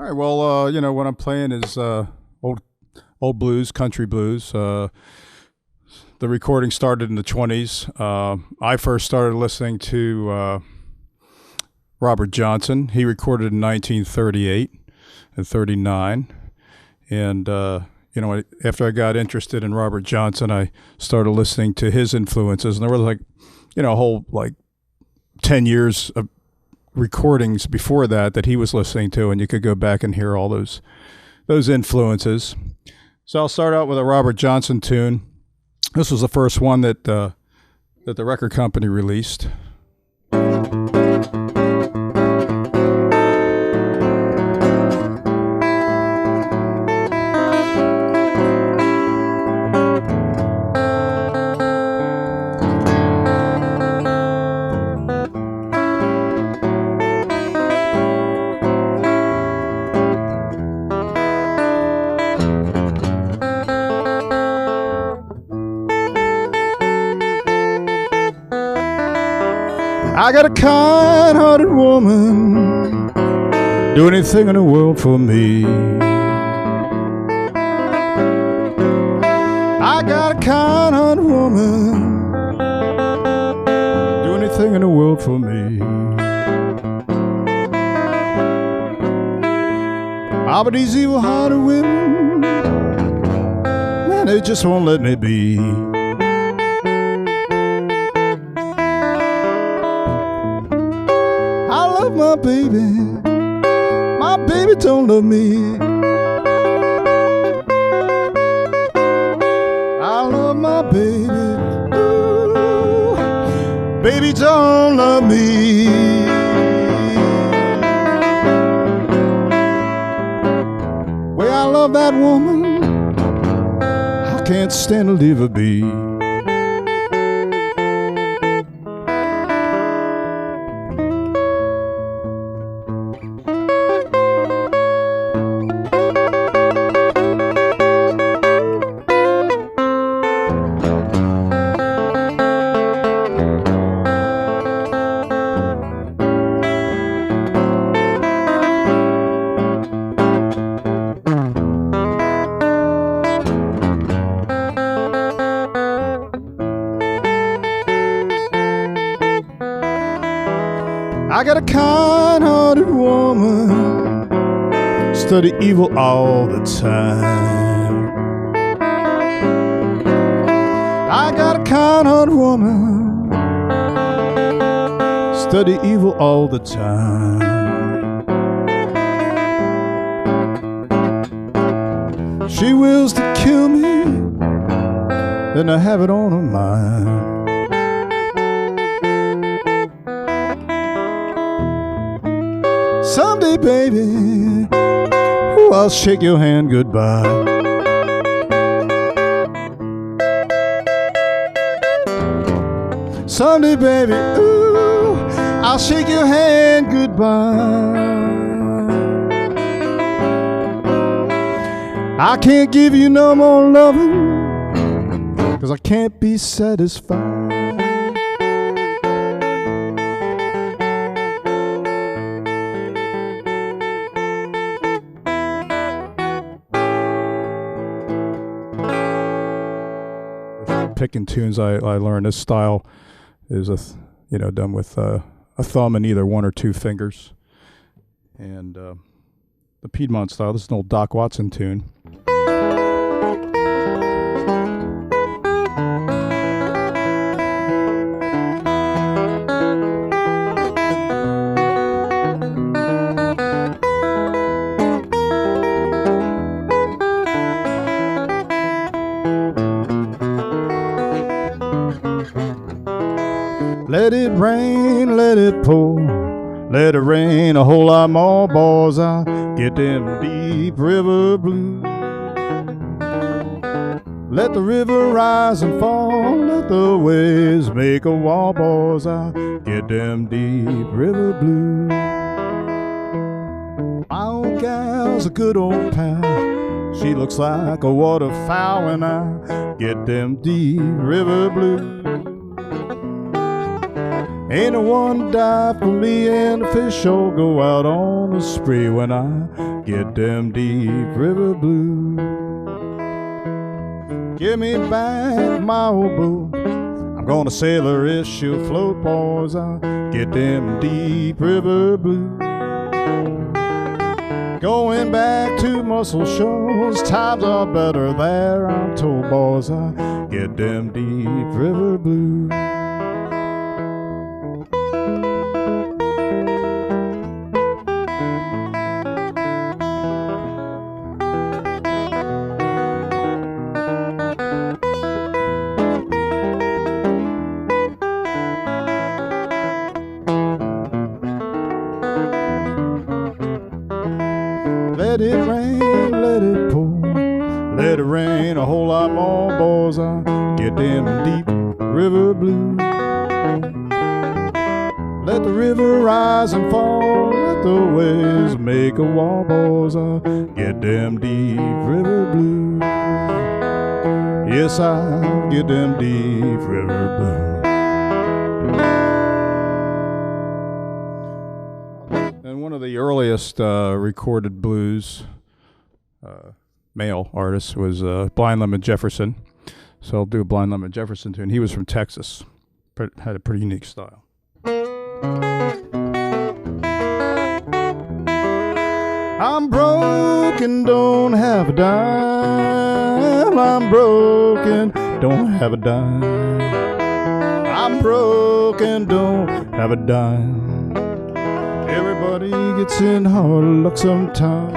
right. Well, what I'm playing is old blues, country blues. The recording started in the 20s. I first started listening to Robert Johnson. He recorded in 1938 and 39. And, after I got interested in Robert Johnson, I started listening to his influences. And there was a whole 10 years of recordings before that he was listening to, and you could go back and hear all those influences. So I'll start out with a Robert Johnson tune. This was the first one that the record company released. I got a kind-hearted woman, do anything in the world for me. I got a kind-hearted woman, do anything in the world for me. But these evil-hearted women, man, they just won't let me be. My baby don't love me. I love my baby. Ooh, baby don't love me. Way I love that woman, I can't stand to leave her be. I got a kind-hearted woman, study evil all the time. I got a kind-hearted woman, study evil all the time. She wills to kill me, then I have it on her mind. Someday, baby, ooh, I'll shake your hand goodbye. Someday, baby, ooh, I'll shake your hand goodbye. I can't give you no more loving, 'cause I can't be satisfied. Picking tunes, I learned this style is done with a thumb and either one or two fingers, and the Piedmont style. This is an old Doc Watson tune. Let it rain, let it pour, let it rain a whole lot more, boys. I get them deep river blues. Let the river rise and fall, let the waves make a wall, boys. I get them deep river blues. My old gal's a good old pal, she looks like a waterfowl, and I get them deep river blues. Ain't no one die for me, and the fish all go out on the spree when I get them deep river blues. Give me back my old boat, I'm gonna sail her if she'll float, boys. I get them deep river blues. Going back to Muscle Shoals, times are better there, I'm told, boys. I get them deep river blues. Let it rain, let it pour, let it rain a whole lot more, boys. I get them deep river blues. Let the river rise and fall, let the waves make a wall, boys. I get them deep river blues. Yes, I get them deep river blues. And one of the earliest recorded blues male artists was Blind Lemon Jefferson. So I'll do a Blind Lemon Jefferson tune. He was from Texas, had a pretty unique style. I'm broken, don't have a dime. I'm broken, don't have a dime. I'm broken, don't have a dime. Everybody gets in hard luck sometime.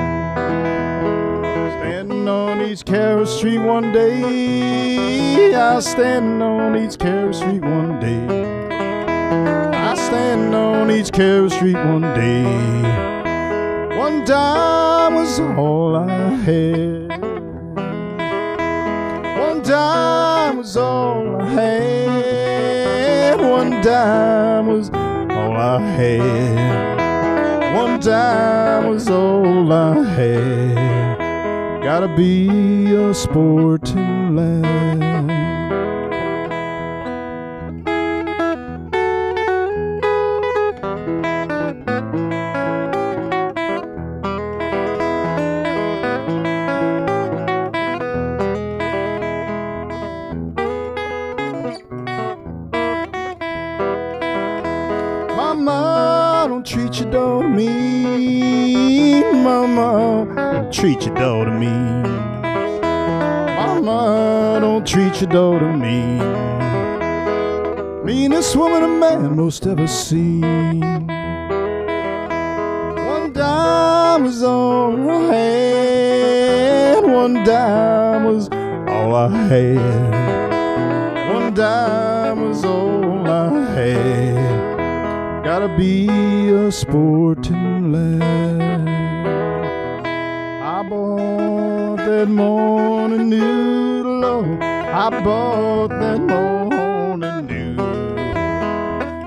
Standing on East Carroll Street one day, I stand on East Carroll Street one day. I stand on East Carroll Street one day. One dime was all I had. One dime was all I had. One dime was all I had. One dime was all I had. Gotta be a sporting lad. Mama, don't treat your daughter mean. Mama, don't treat your daughter mean. Mama, don't treat your daughter mean. Meanest woman a man most ever seen. One dime was all I had. One dime was all I had. One dime was all I had. Gotta be a sporting lad. I bought that morning noodle, oh, I bought that morning noodle.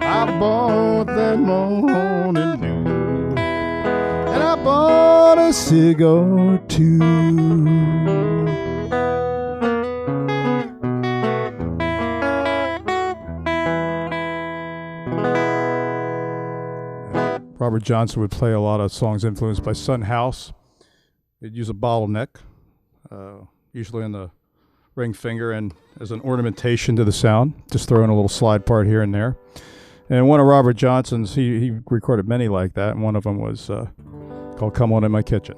I bought that morning noodle. And I bought a cigar too. Robert Johnson would play a lot of songs influenced by Son House. He'd use a bottleneck, usually on the ring finger, and as an ornamentation to the sound, just throw in a little slide part here and there. And one of Robert Johnson's, he recorded many like that, and one of them was called Come On In My Kitchen.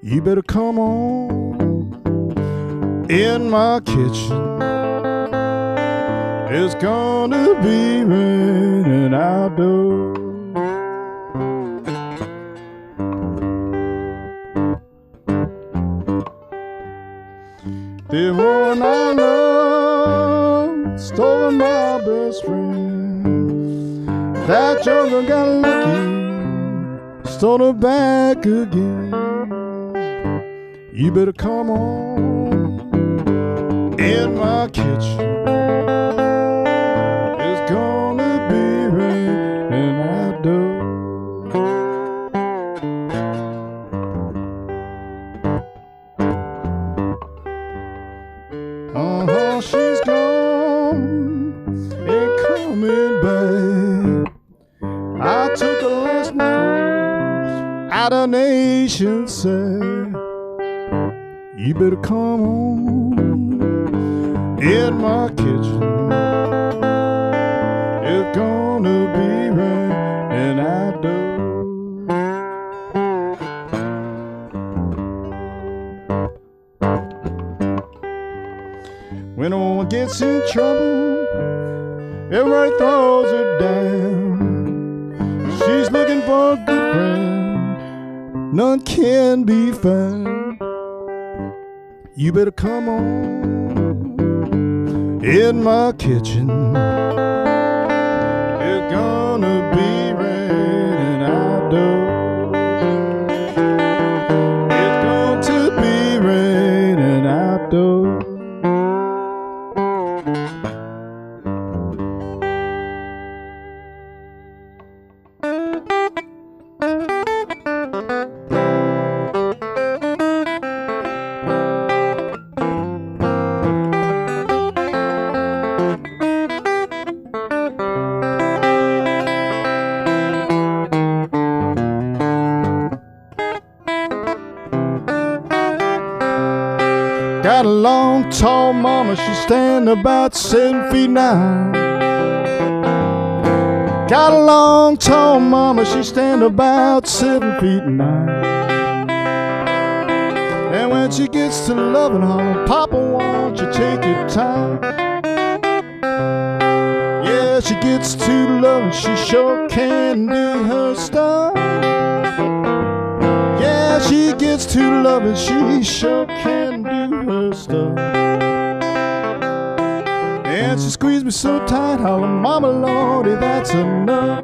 You better come on in my kitchen. It's gonna be raining outdoors. The one I love stole my best friend. That joker got lucky, stole her back again. You better come on in my kitchen. It's gonna be raining outdoors. She's gone, ain't coming back. I took her last night out of nation said, you better come on in my kitchen. It's gonna be raining outdoors. When a woman gets in trouble, everybody throws her down. She's looking for a good friend, none can be found. You better come on in my kitchen. It's gonna be raining outdoors. It's going to be raining outdoors. Got a long, tall mama, she's standing about 7 feet 9. Got a long, tall mama, she's standing about 7 feet 9. And when she gets to loving her, Papa, won't you take your time? Yeah, she gets to loving, she sure can do her stuff. Yeah, she gets to loving, she sure can do her stuff. And she squeezed me so tight, holler, Mama Lordy, that's enough.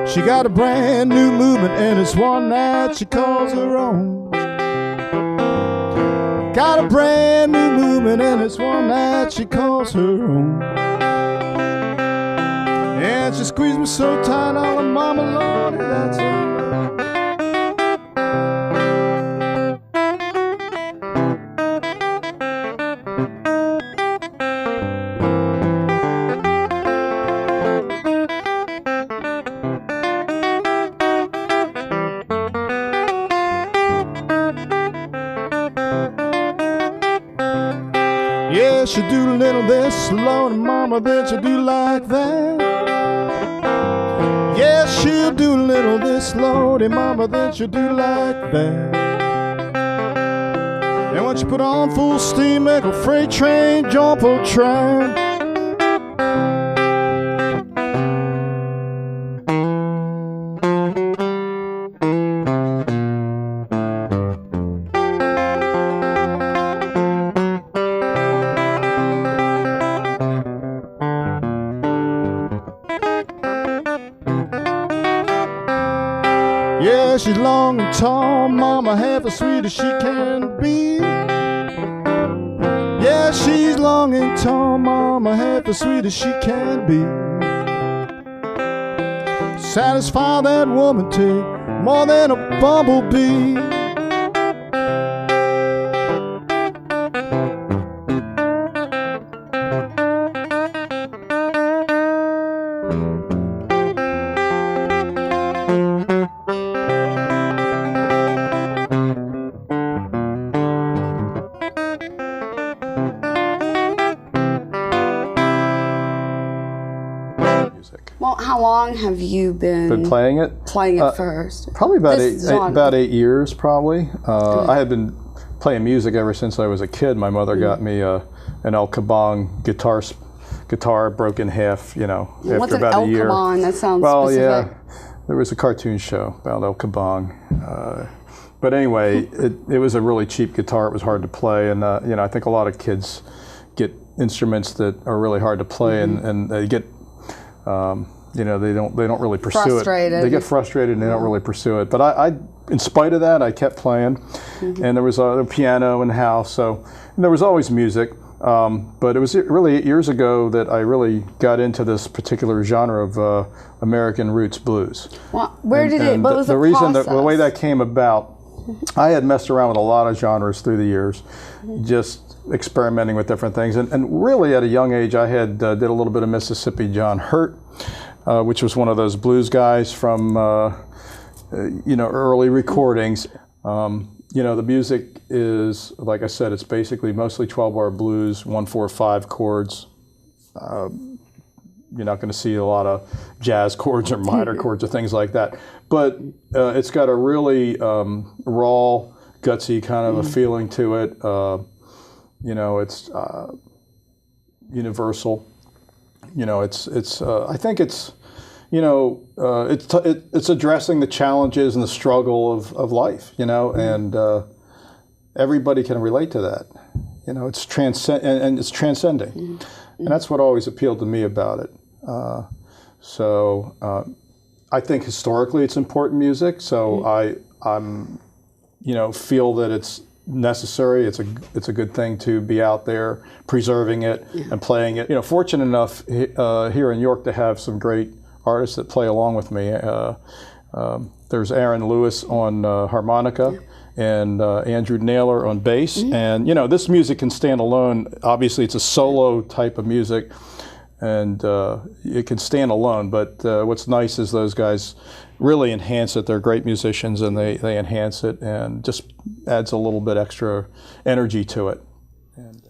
She got a brand new movement and it's one that she calls her own. Got a brand new movement and it's one that she calls her own. And she squeezed me so tight, all the Mama Lordy, that's enough. Yeah, she'll do a little this, Lord and Mama, then she'll do like that. Yeah, she'll do a little this, Lord and Mama, then she'll do like that. And once you put on full steam, make a freight train jump a train. Yeah, she's long and tall, Mama, half as sweet as she can be. Yeah, she's long and tall, Mama, half as sweet as she can be. Satisfy that woman, take more than a bumblebee. music. Well, how long have you been playing it? Playing it first? Probably about 8 years, probably. I had been playing music ever since I was a kid. My mother got me an El Kabong guitar broke in half, you know, after What's about a year. What's an El Kabong? That sounds specific. Yeah. There was a cartoon show about El Kabong. But anyway, it was a really cheap guitar. It was hard to play. And, you know, I think a lot of kids get instruments that are really hard to play and they get, you know, they don't really pursue it. They get frustrated and they don't really pursue it. But I in spite of that, I kept playing. And there was a piano in the house. So and there was always music. But it was really 8 years ago that I really got into this particular genre of American roots blues. Well, what was the reason process? The way that came about, I had messed around with a lot of genres through the years, just experimenting with different things. And really at a young age, I had did a little bit of Mississippi John Hurt, which was one of those blues guys from you know, early recordings. You know, the music is, like I said, it's basically mostly 12-bar blues, 1-4-5 chords. You're not going to see a lot of jazz chords or minor chords or things like that. But it's got a really raw, gutsy kind of a feeling to it. You know, it's universal. You know, it's. I think it's. You know, it's addressing the challenges and the struggle of life, you know, and everybody can relate to that. You know, it's and it's transcending. And that's what always appealed to me about it. I think historically it's important music, so I'm, you know, feel that it's necessary. It's a good thing to be out there preserving it and playing it. You know, fortunate enough here in York to have some great artists that play along with me. There's Aaron Lewis on harmonica and Andrew Naylor on bass. And, you know, this music can stand alone. Obviously, it's a solo type of music, and it can stand alone. But what's nice is those guys really enhance it. They're great musicians, and they enhance it and just adds a little bit extra energy to it. And,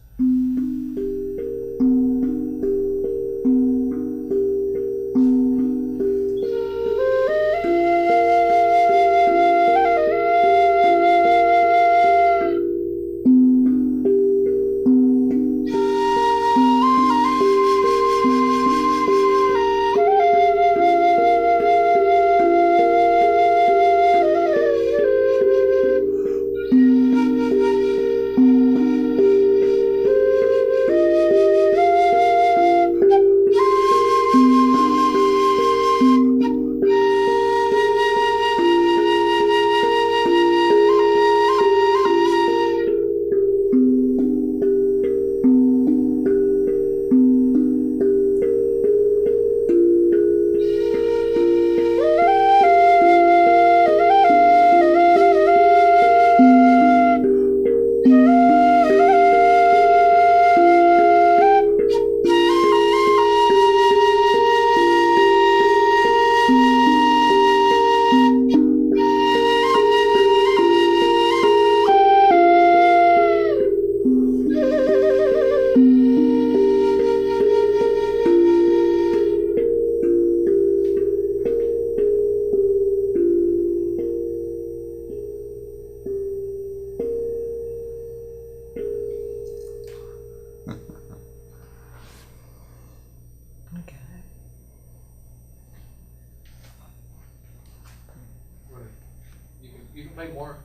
You can play more.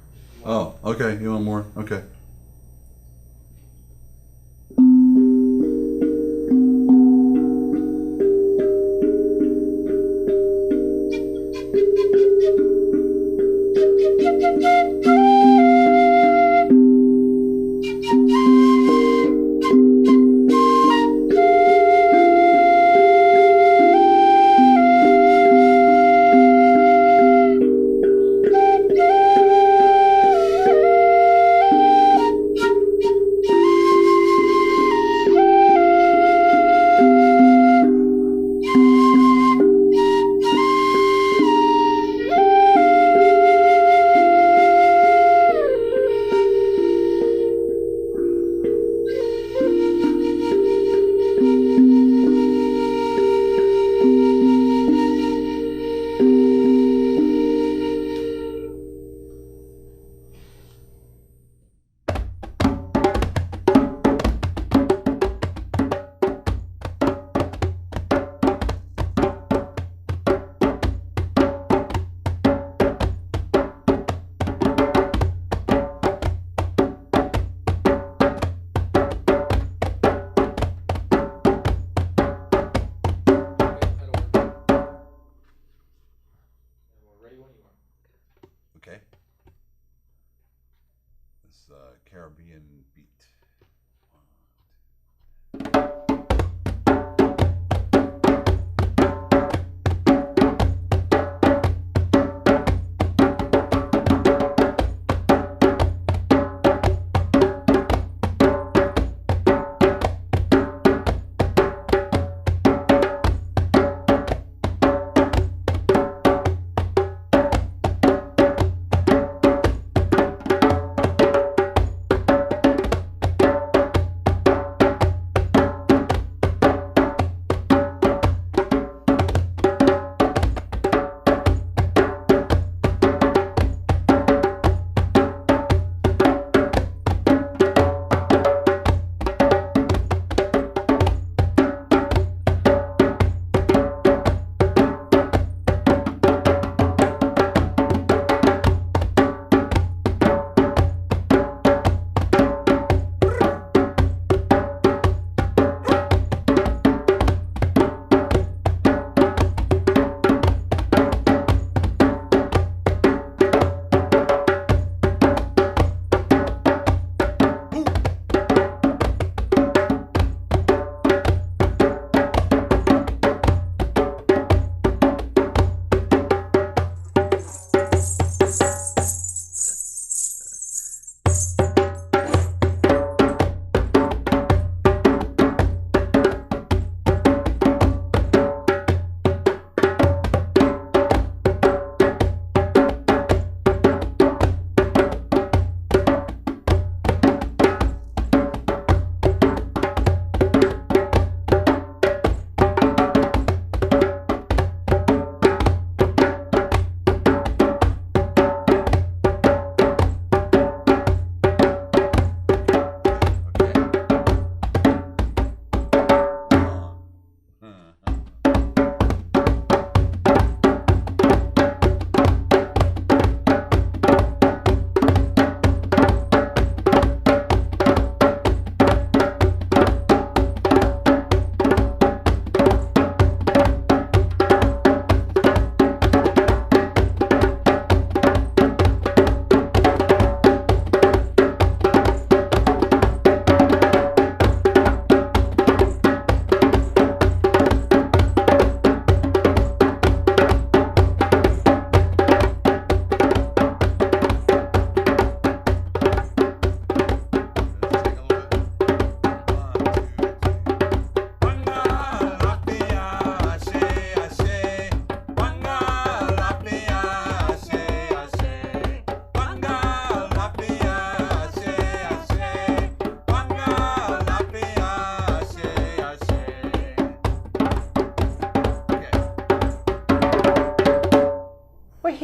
Oh, okay. You want more? Okay.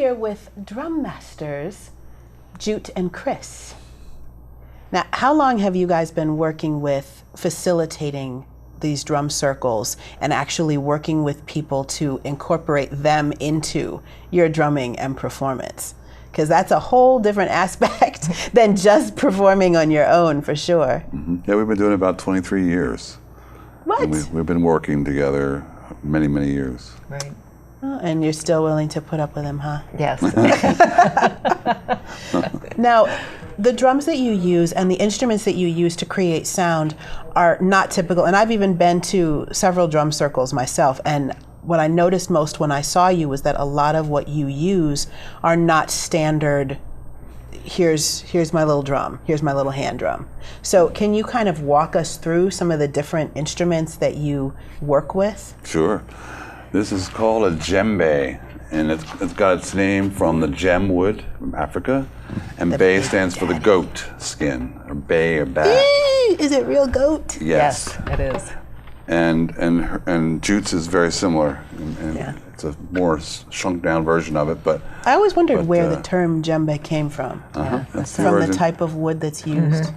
here with drum masters Jute and Chris. Now, how long have you guys been working with facilitating these drum circles and actually working with people to incorporate them into your drumming and performance? Because that's a whole different aspect than just performing on your own, for sure. Yeah, we've been doing it about 23 years. What? And we've been working together many, many years. Right. Oh, and you're still willing to put up with him, huh? Yes. Now, the drums that you use and the instruments that you use to create sound are not typical. And I've even been to several drum circles myself. And what I noticed most when I saw you was that a lot of what you use are not standard, here's my little drum, here's my little hand drum. So can you kind of walk us through some of the different instruments that you work with? Sure. This is called a djembe, and it's got its name from the gem wood from Africa, and bay stands for the goat skin, or bay or bat. Is it real goat? Yes. It is. And Jute's is very similar, and Yeah. it's a more shrunk down version of it, but I always wondered where the term djembe came from. that's the From the origin. type of wood that's used.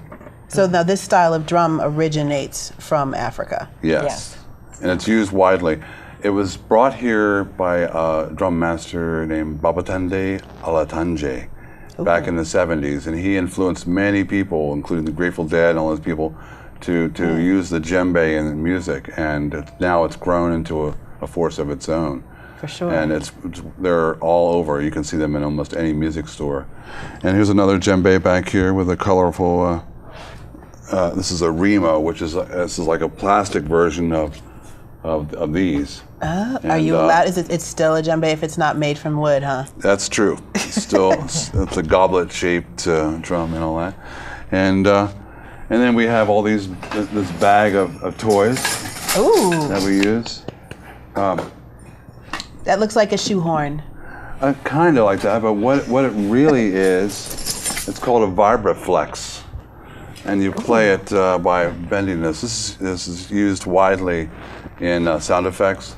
So now this style of drum originates from Africa. Yes. And it's used widely. It was brought here by a drum master named Babatunde Alatanje back in the 70s, and he influenced many people, including the Grateful Dead and all those people, to use the djembe in music, and now it's grown into a force of its own. For sure. And they're all over. You can see them in almost any music store. And here's another djembe back here with a colorful. This is a remo, which is this is like a plastic version of these. Are you allowed? It's still a djembe if it's not made from wood, huh? That's true. It's still it's a goblet-shaped drum and all that. And then we have all this bag of toys that we use. That looks like a shoehorn. Kind of like that, but what it really is, it's called a vibraflex, and you play it by bending this. This is used widely in sound effects.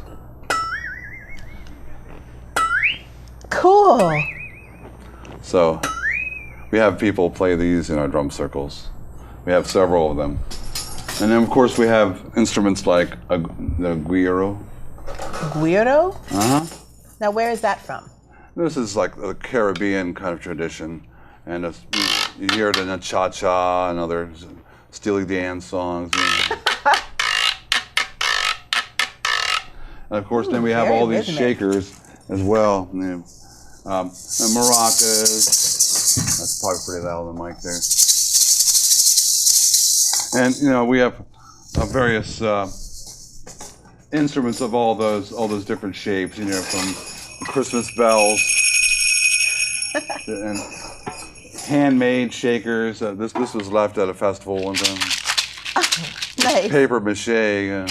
Cool. So we have people play these in our drum circles. We have several of them. And then of course we have instruments like the guiro. Guiro? Uh-huh. Now where is that from? This is like a Caribbean kind of tradition. And you hear it in a cha-cha and other Steely Dan songs. And of course then we have all these shakers as well. And maracas. That's probably pretty loud on the mic there. And we have various instruments of all those different shapes. From Christmas bells and handmade shakers. This was left at a festival one time. Nice. Paper mache.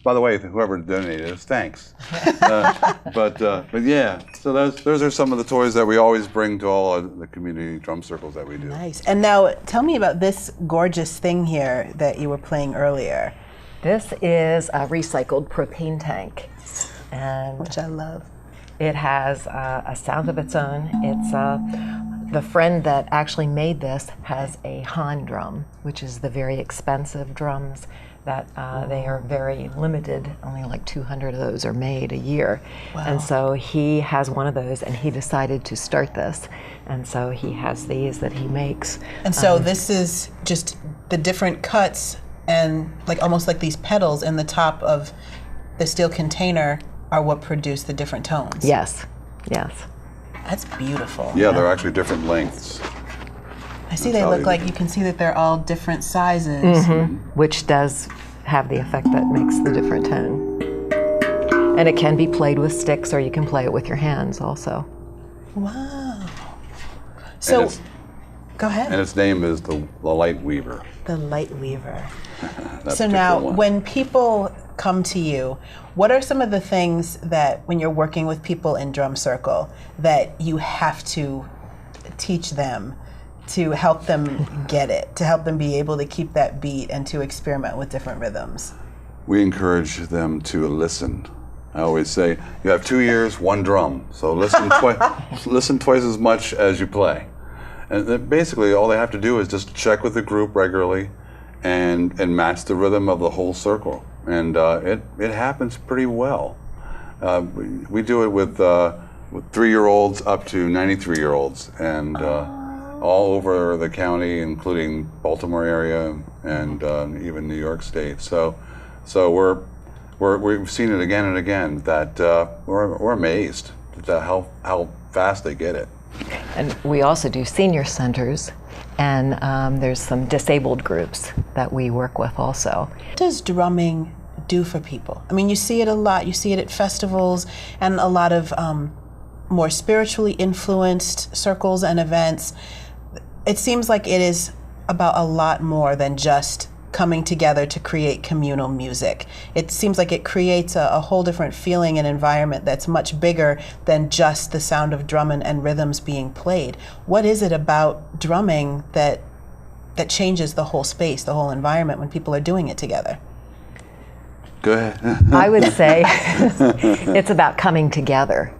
By the way, whoever donated this, thanks. But yeah, so those are some of the toys that we always bring to all of the community drum circles that we do. Nice. And now tell me about this gorgeous thing here that you were playing earlier. This is a recycled propane tank, and Which I love. it has a sound of its own. It's the friend that actually made this has a Han drum, which is the very expensive drums that they are very limited. Only like 200 of those are made a year. Wow. And so he has one of those, and he decided to start this. And so he has these that he makes. And so this is just the different cuts and almost like these pedals in the top of the steel container are what produce the different tones. Yes, yes. That's beautiful. Yeah, they're actually different lengths. I see they look like, you can see that they're all different sizes. Which does have the effect that makes the different tone. And it can be played with sticks, or you can play it with your hands also. Wow. So, go ahead. And its name is the Light Weaver. The Light Weaver. That So now, particular one. when people come to you, what are some of the things that, when you're working with people in drum circle, that you have to teach them to help them get it, to help them be able to keep that beat and to experiment with different rhythms? We encourage them to listen I always say, you have 2 ears, 1 drum. So listen, listen twice as much as you play. And then basically all they have to do is just check with the group regularly and match the rhythm of the whole circle. And it happens pretty well. We do it with 3-year-olds up to 93-year-olds, and all over the county, including Baltimore area and even New York State. So we've seen it again and again that we're amazed at how fast they get it. And we also do senior centers, and there's some disabled groups that we work with also. What does drumming do for people? I mean, you see it a lot. You see it at festivals and a lot of more spiritually influenced circles and events. It seems like it is about a lot more than just coming together to create communal music. It seems like it creates a whole different feeling and environment that's much bigger than just the sound of drum and rhythms being played. What is it about drumming that changes the whole space, the whole environment when people are doing it together? Go ahead. I would say it's about coming together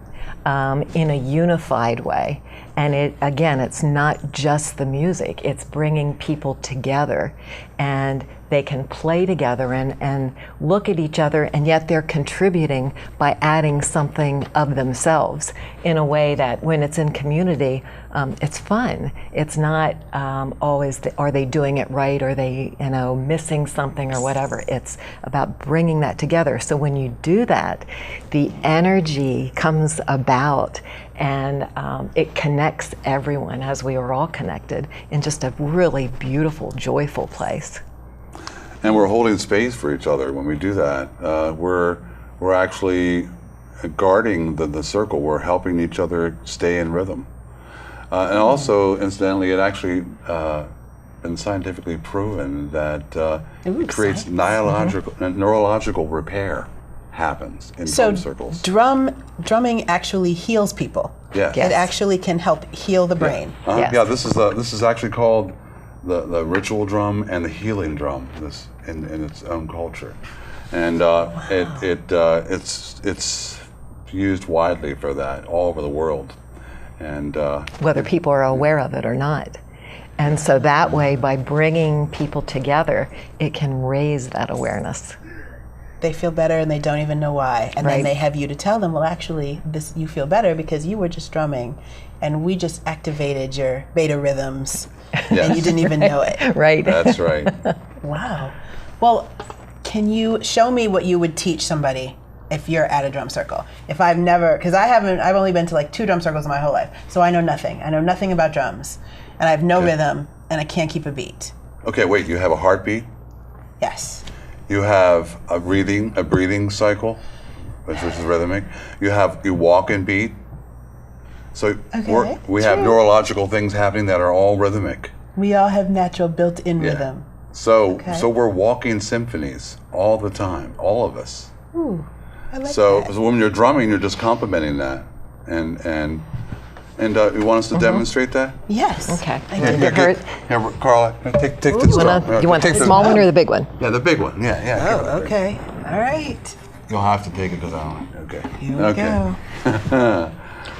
in a unified way. And it's not just the music, it's bringing people together, and they can play together and look at each other, and yet they're contributing by adding something of themselves in a way that when it's in community, it's fun. It's not always, are they doing it right, or are they missing something or whatever. It's about bringing that together. So when you do that, the energy comes about, and it connects everyone, as we are all connected, in just a really beautiful, joyful place. And we're holding space for each other when we do that. We're actually guarding the circle. We're helping each other stay in rhythm. And also, incidentally, it actually been scientifically proven that it creates neurological repair happens in drum circles. Drumming actually heals people. Yes. It actually can help heal the brain. Yeah, Yes. yeah. This is actually called the ritual drum and the healing drum. This in its own culture, and it's used widely for that all over the world, and whether people are aware of it or not. And so that way, by bringing people together, it can raise that awareness. They feel better and they don't even know why. And then they have you to tell them, well, actually, you feel better because you were just drumming and we just activated your beta rhythms and you didn't even know it. Right. That's right. Wow. Well, can you show me what you would teach somebody if you're at a drum circle? If I've never, because I've only been to like 2 drum circles in my whole life, so I know nothing. I know nothing about drums, and I have no rhythm, and I can't keep a beat. Okay, wait. You have a heartbeat. Yes. You have a breathing cycle, which is rhythmic. You walk and beat. So we have neurological things happening that are all rhythmic. We all have natural built-in rhythm. So we're walking symphonies all the time, all of us. Ooh, I like that. So when you're drumming, you're just complementing that, and you want us to demonstrate that? Yes. Okay. Here, Carla, take this drum. You want the small one or the big one? Yeah, the big one. Yeah. Oh, okay. All right. You'll have to take it because I don't. Okay. Here we go.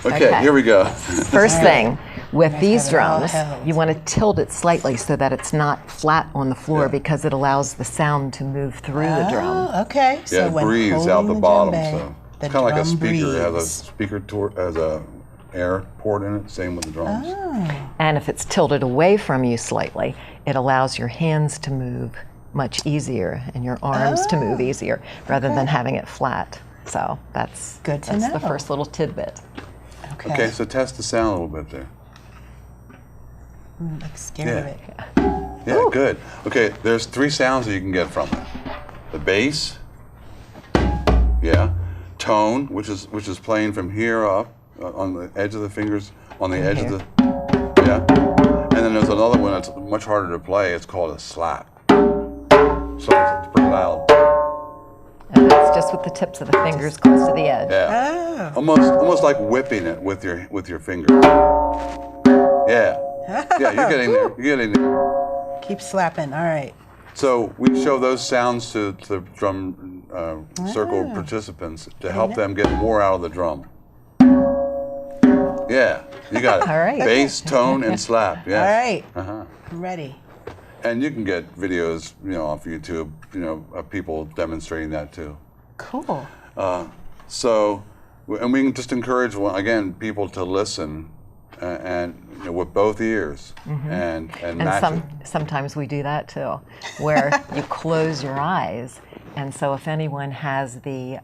Okay, here we go. First thing, with these have it all drums, held. you want to tilt it slightly so that it's not flat on the floor because it allows the sound to move through the drum. Oh, okay. Yeah, So it when breathes out the holding bottom, djembe, so the it's kind of like a drum speaker. It has a breathes. speaker has a air port in it. Same with the drums. And if it's tilted away from you slightly, it allows your hands to move much easier and your arms to move easier rather than having it flat. So that's Good to the know. first little tidbit. Okay, so test the sound a little bit there. I'm scared of it. Yeah, good. Okay, there's 3 sounds that you can get from it. The bass, tone, which is playing from here up on the edge of the fingers, on the edge of the, and then there's another one that's much harder to play. It's called a slap. So it's pretty loud. And that's just with the tips of the fingers close to the edge. Yeah. Almost like whipping it with your fingers. Yeah. Yeah, you're getting there. Keep slapping. All right. So we show those sounds to the drum circle participants to help them get more out of the drum. Yeah, you got it. All right. Bass, tone, and slap. Yes. All right. I'm ready. And you can get videos, off YouTube, of people demonstrating that too. Cool. And we can just encourage, again, people to listen and with both ears and match it. Sometimes we do that too, where you close your eyes. And so if anyone has the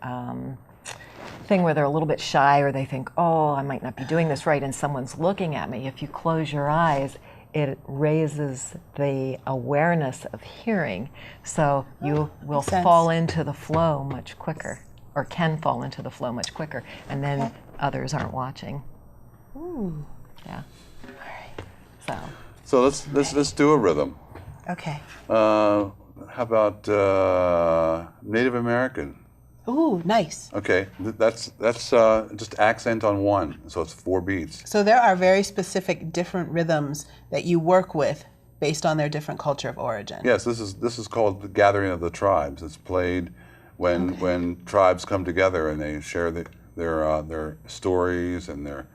thing where they're a little bit shy or they think, oh, I might not be doing this right, and someone's looking at me, if you close your eyes, it raises the awareness of hearing. So you will fall into the flow much quicker, or can fall into the flow much quicker, and then others aren't watching. Ooh. Yeah. All right. So let's do a rhythm. Okay. How about Native American? Ooh, nice. Okay, that's just accent on one, so it's 4 beats. So there are very specific different rhythms that you work with based on their different culture of origin. Yes, this is called the Gathering of the Tribes. It's played when tribes come together and they share their stories and their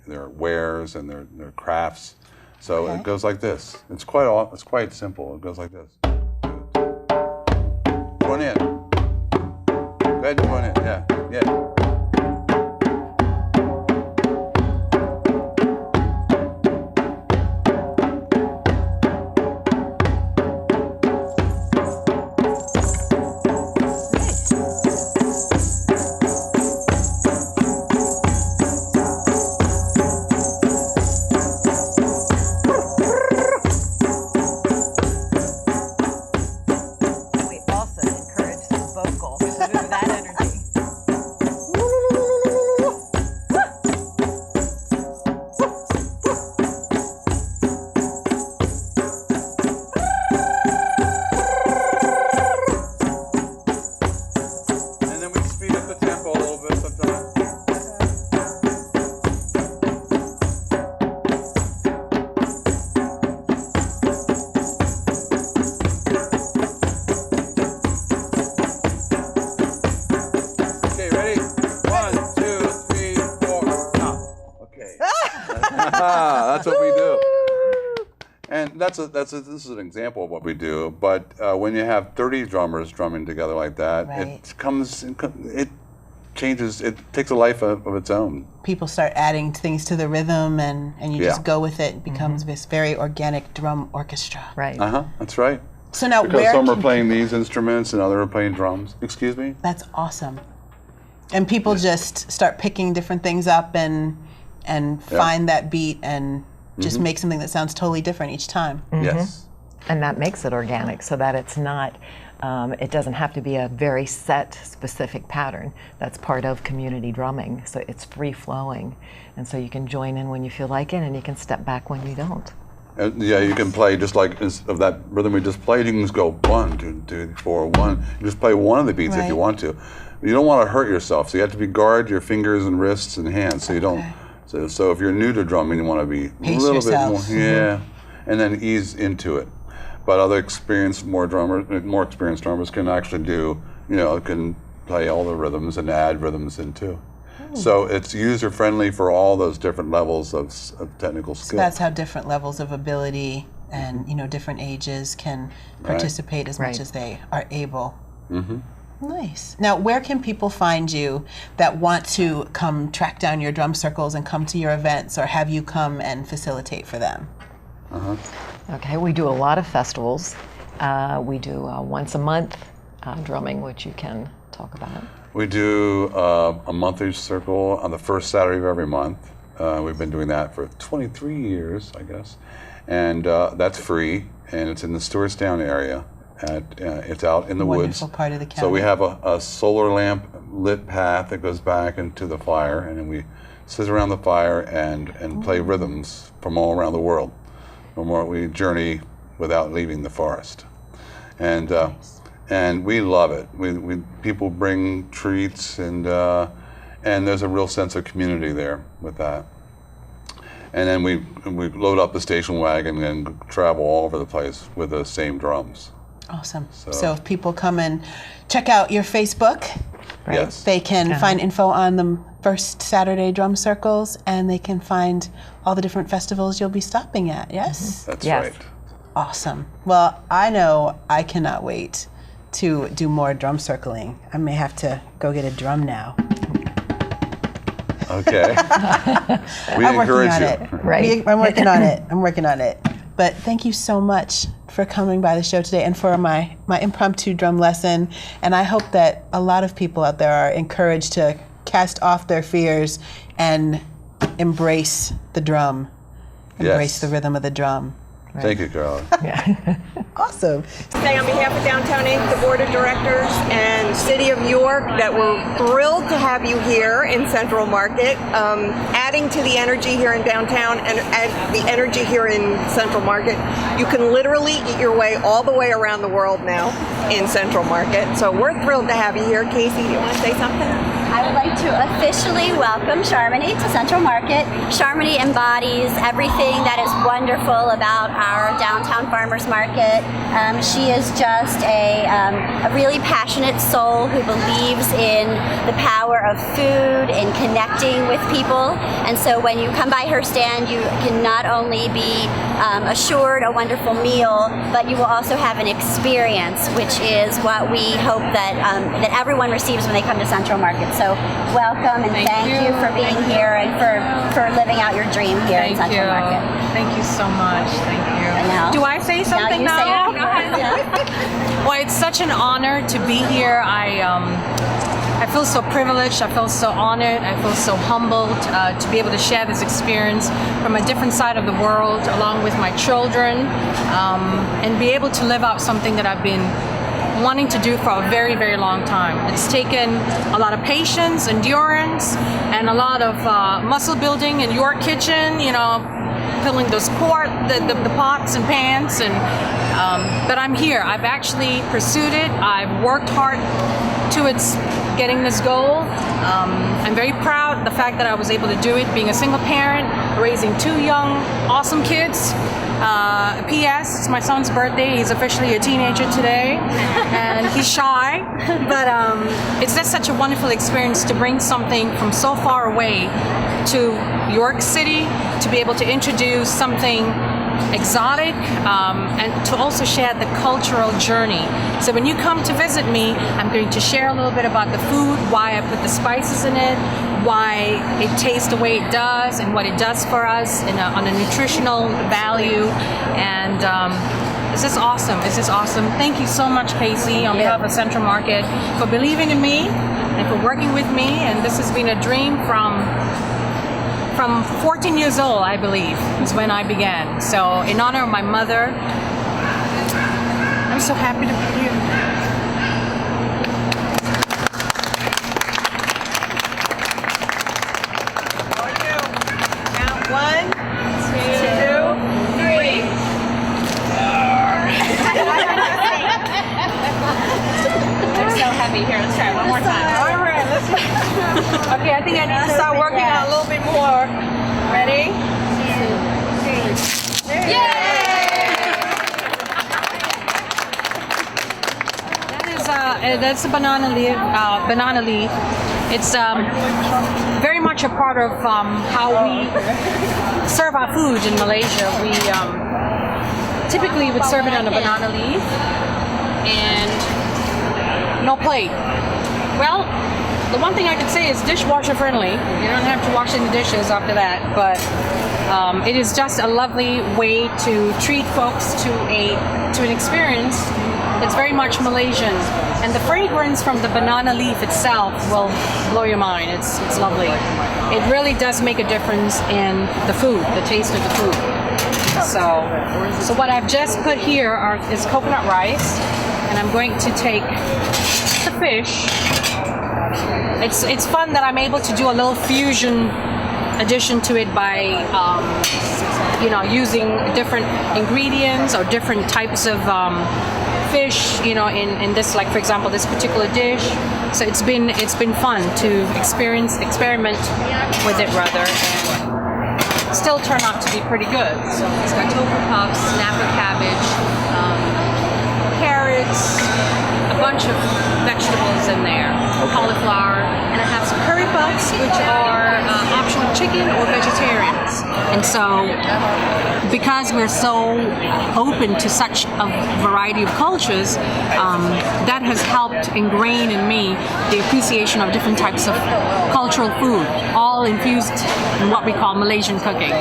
wares and their crafts. So it goes like this. It's quite simple. It goes like this. Join in. Go ahead and join in. Yeah. That's what we do. And this is an example of what we do. But when you have 30 drummers drumming together like that, it changes. It takes a life of its own. People start adding things to the rhythm, and you just go with it. It becomes this very organic drum orchestra. Right. That's right. So now, because some are playing these instruments and others are playing drums. Excuse me? That's awesome. And people just start picking different things up and find that beat and just make something that sounds totally different each time. Yes. And that makes it organic, so that it's not, it doesn't have to be a very set, specific pattern. That's part of community drumming, so it's free-flowing. And so you can join in when you feel like it, and you can step back when you don't. You can play just like of that rhythm we just played. You can just go 1, 2, 3, 4, 1. You just play one of the beats if you want to. You don't want to hurt yourself, so you have to guard your fingers and wrists and hands, so you don't. So if you're new to drumming, you want to be a little bit more, and then ease into it. But other more experienced drummers can actually do, can play all the rhythms and add rhythms in too. So it's user-friendly for all those different levels of technical skill. So that's how different levels of ability and different ages can participate as much as they are able. Nice. Now, where can people find you that want to come track down your drum circles and come to your events, or have you come and facilitate for them? Okay, we do a lot of festivals. We do once a month drumming, which you can talk about. We do a monthly circle on the first Saturday of every month. We've been doing that for 23 years, I guess. And that's free, and it's in the Stewartstown area. It's out in the woods. Wonderful part of the county. So we have a solar lamp lit path that goes back into the fire, and then we sit around the fire and play rhythms from all around the world. We journey without leaving the forest. And and we love it. People bring treats, and there's a real sense of community there with that. And then we load up the station wagon and travel all over the place with the same drums. Awesome. So if people come and check out your Facebook, yes, they can find info on the first Saturday drum circles, and they can find all the different festivals you'll be stopping at. Yes? That's right. Awesome. Well, I know I cannot wait to do more drum circling. I may have to go get a drum now. Okay. We I'm encourage working on you. it. Right. I'm working on it. I'm working on it. But thank you so much for coming by the show today and for my impromptu drum lesson. And I hope that a lot of people out there are encouraged to cast off their fears and embrace the drum, embrace the rhythm of the drum. Thank you, Carla. Awesome. Say on behalf of Downtown Inc., the Board of Directors, and City of York, that we're thrilled to have you here in Central Market, adding to the energy here in downtown and the energy here in Central Market. You can literally eat your way all the way around the world now in Central Market. So we're thrilled to have you here. Casey, do you want to say something? I would like to officially welcome Sharmini to Central Market. Sharmini embodies everything that is wonderful about our downtown farmers market. She is just a really passionate soul who believes in the power of food and connecting with people. And so when you come by her stand, you can not only be assured a wonderful meal, but you will also have an experience, which is what we hope that that everyone receives when they come to Central Market. So welcome and thank you for being here and for living out your dream here in Central Market. Thank you so much. Thank you. And now, do I say something now? now? Yeah. Well, it's such an honor to be here. I feel so privileged. I feel so honored. I feel so humbled to be able to share this experience from a different side of the world, along with my children, and be able to live out something that I've been wanting to do for a very, very long time. It's taken a lot of patience, endurance, and a lot of muscle building in your kitchen, filling those the pots and pans, and but I'm here. I've actually pursued it. I've worked hard towards getting this goal. I'm very proud of the fact that I was able to do it, being a single parent, raising 2 young, awesome kids. P.S. It's my son's birthday. He's officially a teenager today, and he's shy. But it's just such a wonderful experience to bring something from so far away to York City, to be able to introduce something exotic, and to also share the cultural journey. So when you come to visit me, I'm going to share a little bit about the food, why I put the spices in it, why it tastes the way it does, and what it does for us on a nutritional value. And it's just awesome. It's just awesome. Thank you so much, Casey, on behalf of Central Market, for believing in me and for working with me. And this has been a dream from 14 years old, I believe, is when I began. So in honor of my mother, I'm so happy to be here. Now, 1, 2, 3. They're so heavy. Here, let's try it one more time. All right, let's okay, I think I need to start working on a little bit more. Ready? 2, 3. Yay! That's a banana leaf. It's very much a part of how we serve our food in Malaysia. We typically would serve it on a banana leaf and no plate. Well, the one thing I can say is dishwasher friendly. You don't have to wash any dishes after that, but it is just a lovely way to treat folks to an experience. It's very much Malaysian, and the fragrance from the banana leaf itself will blow your mind. It's lovely. It really does make a difference in the food, the taste of the food. So what I've just put here is coconut rice, and I'm going to take the fish. It's fun that I'm able to do a little fusion addition to it by using different ingredients or different types of fish, in this, like for example, this particular dish. So it's been fun to experiment with it rather. still turn out to be pretty good. So it's got tofu puffs, snapper cabbage, carrots, a bunch of vegetables in there, cauliflower, and I have some curry puffs, which are optional chicken or vegetarians. And so, because we're so open to such a variety of cultures, that has helped ingrain in me the appreciation of different types of cultural food, all infused in what we call Malaysian cooking.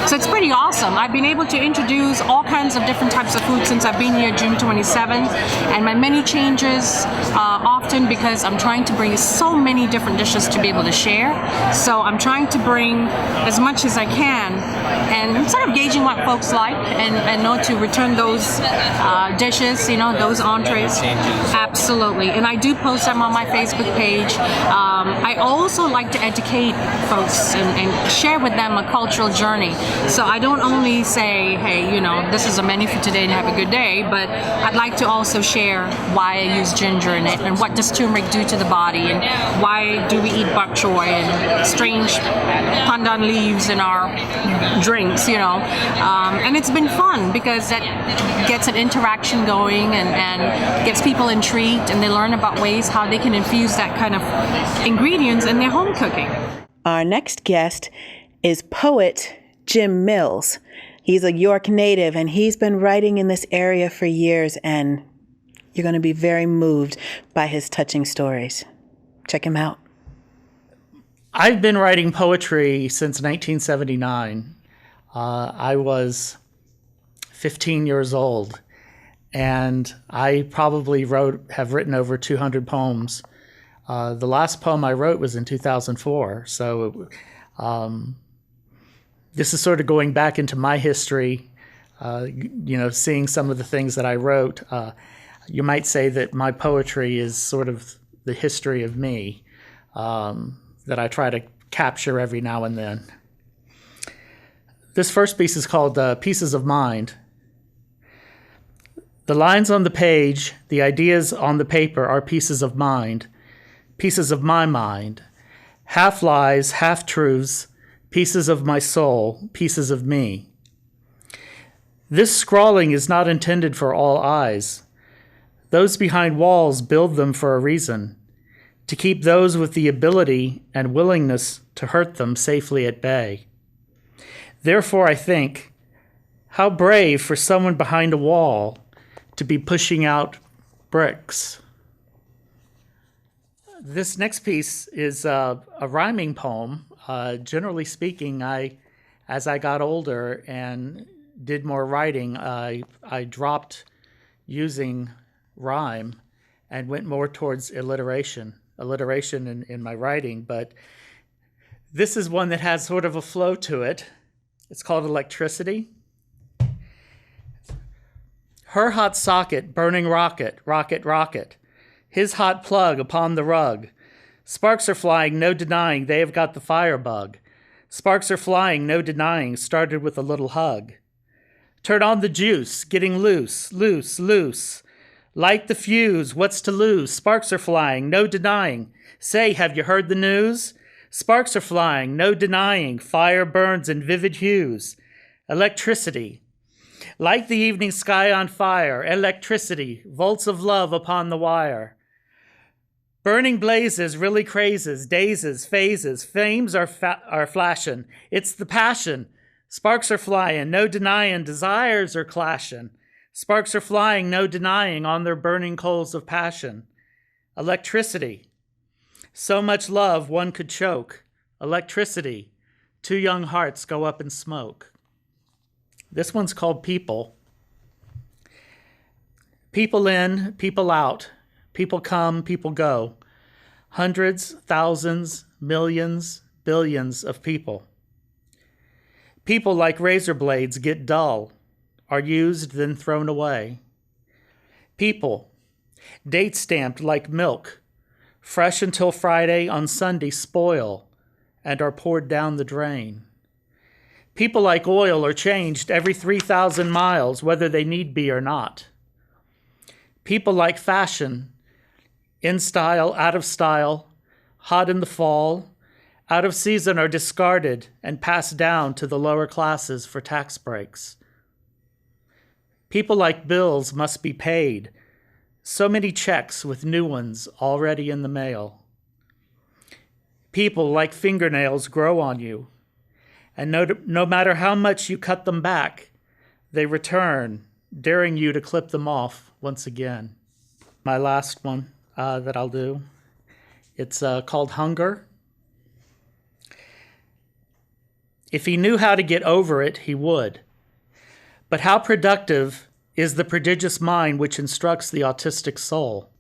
So it's pretty awesome. I've been able to introduce all kinds of different types of food since I've been here June 27th, and my menu changes often because I'm trying to bring so many different dishes to be able to share. So I'm trying to bring as much as I can and sort of gauging what folks like and know to return those dishes, those entrees. Absolutely. And I do post them on my Facebook page. I also like to educate folks and share with them a cultural journey. So I don't only say, hey, this is a menu for today and have a good day, but I'd like to also share why I use ginger in it and what does turmeric do to the body and why do we eat bok choy and strange pandan leaves in our drinks, and it's been fun because that gets an interaction going and gets people intrigued, and they learn about ways how they can infuse that kind of ingredients in their home cooking. Our next guest is poet Jim Mills. He's a York native, and he's been writing in this area for years, and you're going to be very moved by his touching stories. Check him out. I've been writing poetry since 1979. I was 15 years old, and I probably have written over 200 poems. The last poem I wrote was in 2004, so this is sort of going back into my history, seeing some of the things that I wrote. You might say that my poetry is sort of the history of me, that I try to capture every now and then. This first piece is called Pieces of Mind. The lines on the page, the ideas on the paper are pieces of mind, pieces of my mind, half lies, half truths, pieces of my soul, pieces of me. This scrawling is not intended for all eyes. Those behind walls build them for a reason, to keep those with the ability and willingness to hurt them safely at bay. Therefore, I think, how brave for someone behind a wall to be pushing out bricks. This next piece is a rhyming poem. Generally speaking, as I got older and did more writing, I dropped using rhyme and went more towards alliteration in my writing. But this is one that has sort of a flow to it. It's called Electricity. Her hot socket, burning rocket, rocket, rocket. His hot plug upon the rug. Sparks are flying, no denying they have got the fire bug. Sparks are flying, no denying, started with a little hug. Turn on the juice, getting loose, loose, loose. Light the fuse, what's to lose? Sparks are flying, no denying. Say, have you heard the news? Sparks are flying, no denying. Fire burns in vivid hues. Electricity. Light the evening sky on fire. Electricity, volts of love upon the wire. Burning blazes, really crazes, dazes, phases. Flames are flashing. It's the passion. Sparks are flying, no denying. Desires are clashing. Sparks are flying, no denying, on their burning coals of passion. Electricity. So much love one could choke. Electricity. Two young hearts go up in smoke. This one's called People. People in, people out. People come, people go. Hundreds, thousands, millions, billions of people. People like razor blades get dull, are used then thrown away. People, date stamped like milk, fresh until Friday, on Sunday spoil and are poured down the drain. People like oil are changed every 3,000 miles, whether they need be or not. People like fashion, in style, out of style, hot in the fall, out of season are discarded and passed down to the lower classes for tax breaks. People like bills must be paid. So many checks with new ones already in the mail. People like fingernails grow on you, and no matter how much you cut them back, they return, daring you to clip them off once again. My last one that I'll do, it's called Hunger. If he knew how to get over it, he would. But how productive is the prodigious mind which instructs the autistic soul?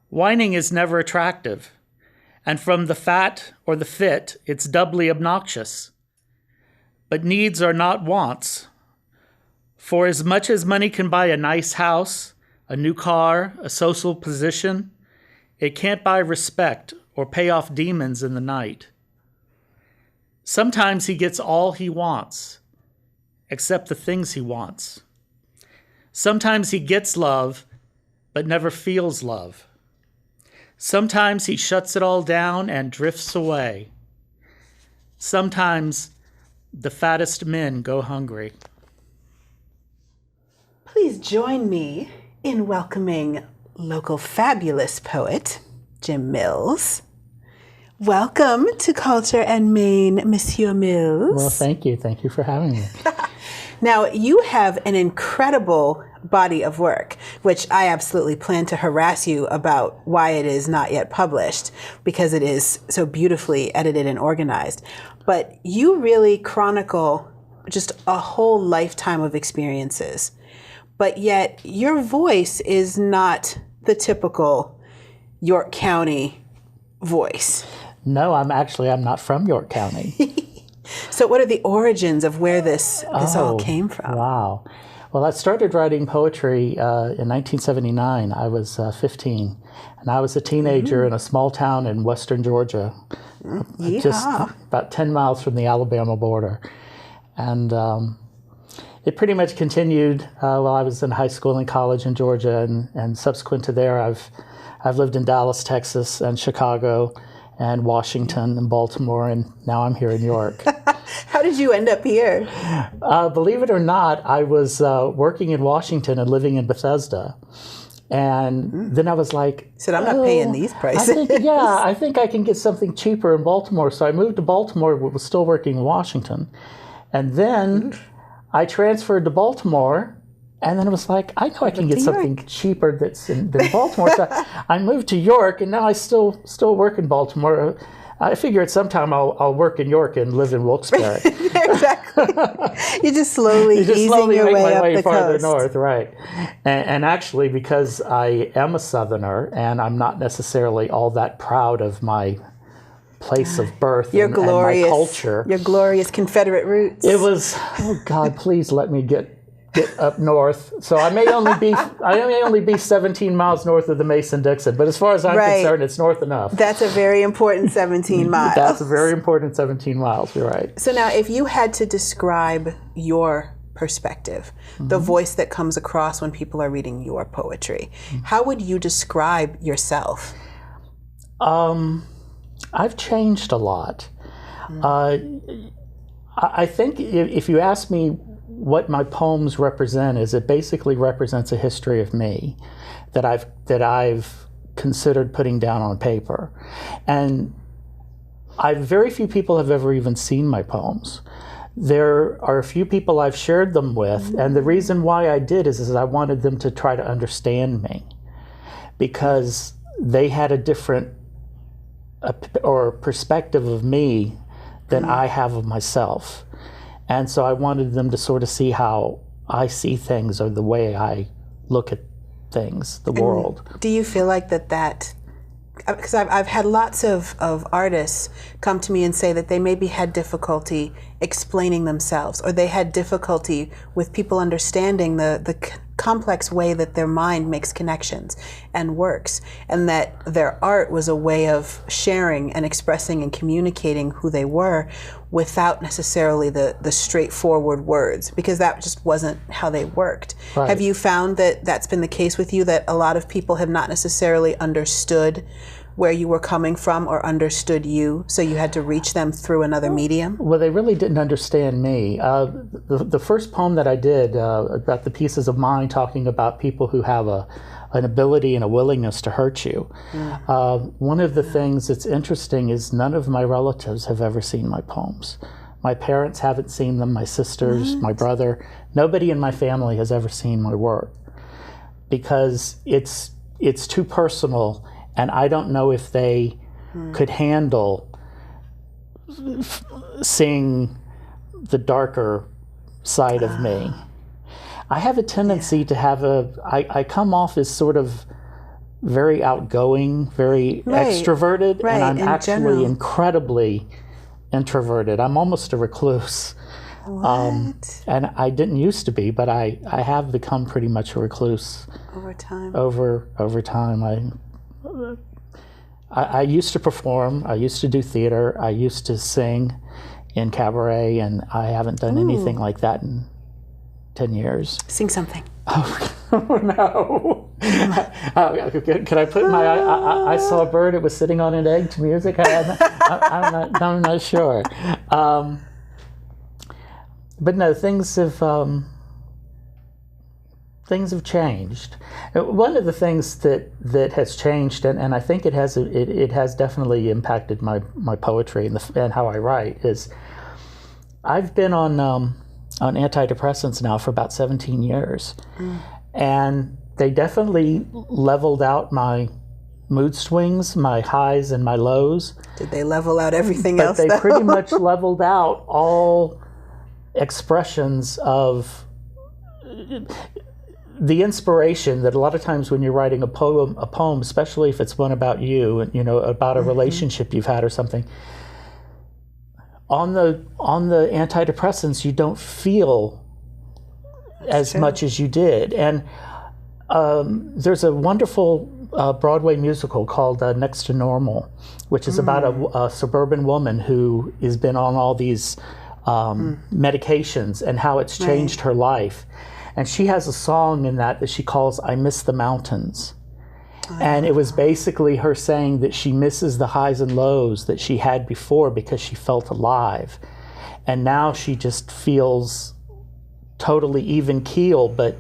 Whining is never attractive, and from the fat or the fit, it's doubly obnoxious. But needs are not wants. For as much as money can buy a nice house, a new car, a social position, it can't buy respect or pay off demons in the night. Sometimes he gets all he wants, except the things he wants. Sometimes he gets love, but never feels love. Sometimes he shuts it all down and drifts away. Sometimes the fattest men go hungry. Please join me in welcoming local fabulous poet, Jim Mills. Welcome to Culture and Maine, Monsieur Mills. Well, thank you. Thank you for having me. Now, you have an incredible body of work, which I absolutely plan to harass you about why it is not yet published, because it is so beautifully edited and organized. But you really chronicle just a whole lifetime of experiences. But yet, your voice is not the typical York County voice. No, I'm not from York County. So what are the origins of where this all came from? Wow. Well, I started writing poetry in 1979. I was 15, and I was a teenager in a small town in western Georgia, just about 10 miles from the Alabama border. And it pretty much continued while I was in high school and college in Georgia, and subsequent to there, I've lived in Dallas, Texas, and Chicago, and Washington, and Baltimore, and now I'm here in York. How did you end up here? Believe it or not, I was working in Washington and living in Bethesda. And then I was like, I'm not paying these prices. I think I can get something cheaper in Baltimore. So I moved to Baltimore, but was still working in Washington. And then I transferred to Baltimore, and then it was like, I know I can get something cheaper than Baltimore. So I moved to York, and now I still work in Baltimore. I figure at some time I'll work in York and live in Wilkes-Barre. Exactly. You're just slowly easing your way up the farther coast. north, right? And actually, because I am a Southerner, and I'm not necessarily all that proud of my place of birth and my culture. Your glorious Confederate roots. It was, oh God, please let me get up north. So I may only be 17 miles north of the Mason-Dixon, but as far as I'm concerned, it's north enough. That's a very important 17 miles. That's a very important 17 miles, you're right. So now, if you had to describe your perspective, the voice that comes across when people are reading your poetry, how would you describe yourself? I've changed a lot. I think if you ask me what my poems represent, is it basically represents a history of me that I've considered putting down on paper. And very few people have ever even seen my poems. There are a few people I've shared them with, and the reason why I did is I wanted them to try to understand me, because they had a different perspective of me than I have of myself. And so I wanted them to sort of see how I see things, or the way I look at things, the world. Do you feel like that, because I've had lots of artists come to me and say that they maybe had difficulty explaining themselves, or they had difficulty with people understanding the complex way that their mind makes connections and works, and that their art was a way of sharing and expressing and communicating who they were without necessarily the straightforward words, because that just wasn't how they worked. Right. Have you found that that's been the case with you, that a lot of people have not necessarily understood where you were coming from or understood you, so you had to reach them through another medium? Well, they really didn't understand me. The first poem that I did about the pieces of mind, talking about people who have an ability and a willingness to hurt you. One of the things that's interesting is none of my relatives have ever seen my poems. My parents haven't seen them, my sisters, my brother. Nobody in my family has ever seen my work because it's too personal, and I don't know if they could handle seeing the darker side of me. I have a tendency to have I come off as sort of very outgoing, very extroverted, and I'm actually incredibly introverted. I'm almost a recluse. And I didn't used to be, but I have become pretty much a recluse over time. Over time, I used to perform. I used to do theater. I used to sing in cabaret, and I haven't done anything like that in 10 years. Sing something. Oh no! Could I put my I saw a bird. It was sitting on an egg to music. I'm not sure. But no, things have changed. One of the things that has changed, and I think it has definitely impacted my poetry and how I write, is I've been on antidepressants now for about 17 years, and they definitely leveled out my mood swings, my highs and my lows. Did they level out everything else? But they pretty much leveled out all expressions of the inspiration that a lot of times when you're writing a poem, especially if it's one about you, about a relationship you've had or something, on the antidepressants you don't feel as much as you did. And there's a wonderful Broadway musical called Next to Normal, which is about a suburban woman who has been on all these medications and how it's changed her life. And she has a song in that she calls I Miss the Mountains. And it was basically her saying that she misses the highs and lows that she had before because she felt alive. And now she just feels totally even keel, but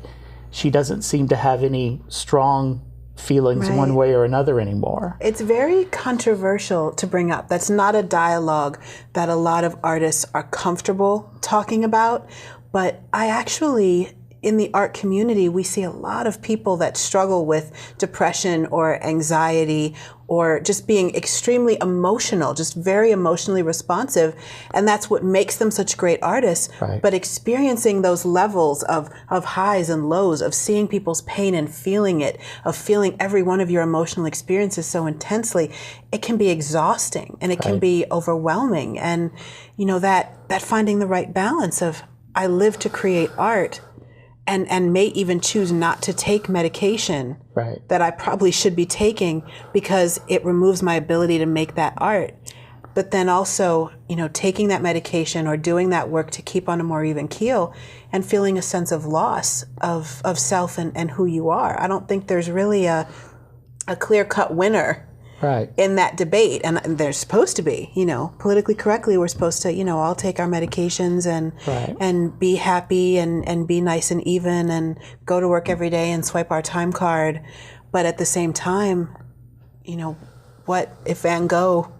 she doesn't seem to have any strong feelings one way or another anymore. It's very controversial to bring up. That's not a dialogue that a lot of artists are comfortable talking about, but I actually, in the art community, we see a lot of people that struggle with depression or anxiety or just being extremely emotional, just very emotionally responsive. And that's what makes them such great artists. But experiencing those levels of highs and lows, of seeing people's pain and feeling it, of feeling every one of your emotional experiences so intensely, it can be exhausting and it can be overwhelming. And that finding the right balance of, I live to create art, and may even choose not to take medication that I probably should be taking because it removes my ability to make that art. But then also, taking that medication or doing that work to keep on a more even keel and feeling a sense of loss of self and who you are. I don't think there's really a clear-cut winner in that debate, and there's supposed to be, politically correctly, we're supposed to, all take our medications and be happy and be nice and even and go to work every day and swipe our time card. But at the same time, what if Van Gogh,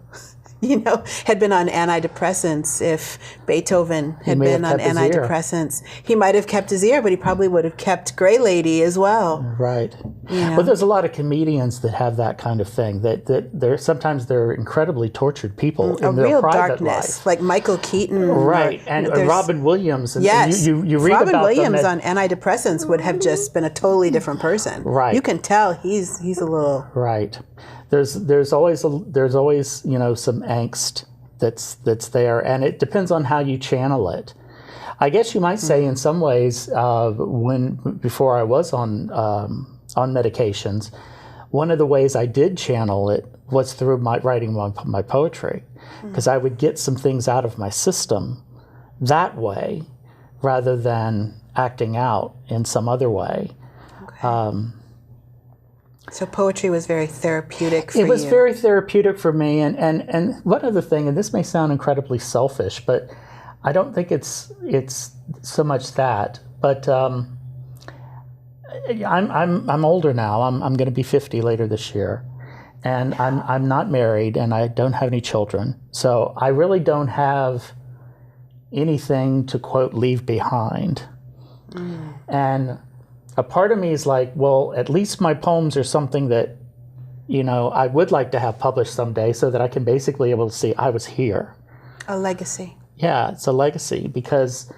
had been on antidepressants, if Beethoven had been on antidepressants, he might have kept his ear, but he probably would have kept Grey Lady as well. But there's a lot of comedians that have that kind of thing, that they're incredibly tortured people in their private life. Like Michael Keaton. And Robin Williams. And you read Robin about Williams them on antidepressants would have just been a totally different person. You can tell he's a little... There's always some angst that's there, and it depends on how you channel it. I guess you might say, in some ways, before I was on medications, one of the ways I did channel it was through writing my poetry, because I would get some things out of my system that way, rather than acting out in some other way. So poetry was very therapeutic for you. It was very therapeutic for me. And one other thing, and this may sound incredibly selfish, but I don't think it's so much that. But I'm older now. I'm going to be 50 later this year, and I'm not married, and I don't have any children. So I really don't have anything to quote leave behind. And a part of me is like, well, at least my poems are something that, I would like to have published someday, so that I can basically be able to see I was here. A legacy. Yeah, it's a legacy because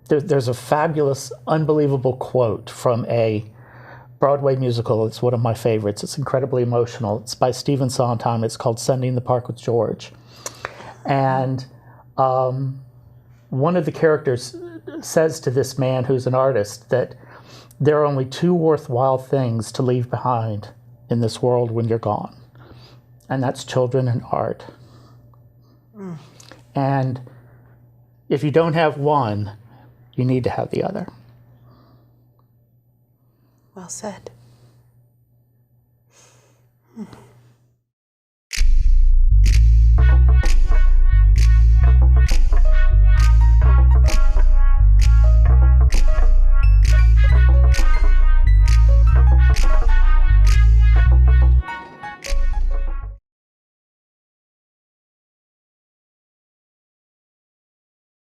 there's a fabulous, unbelievable quote from a Broadway musical. It's one of my favorites. It's incredibly emotional. It's by Stephen Sondheim. It's called Sending the Park with George. And one of the characters says to this man who's an artist that there are only two worthwhile things to leave behind in this world when you're gone, and that's children and art. And if you don't have one, you need to have the other. Well said.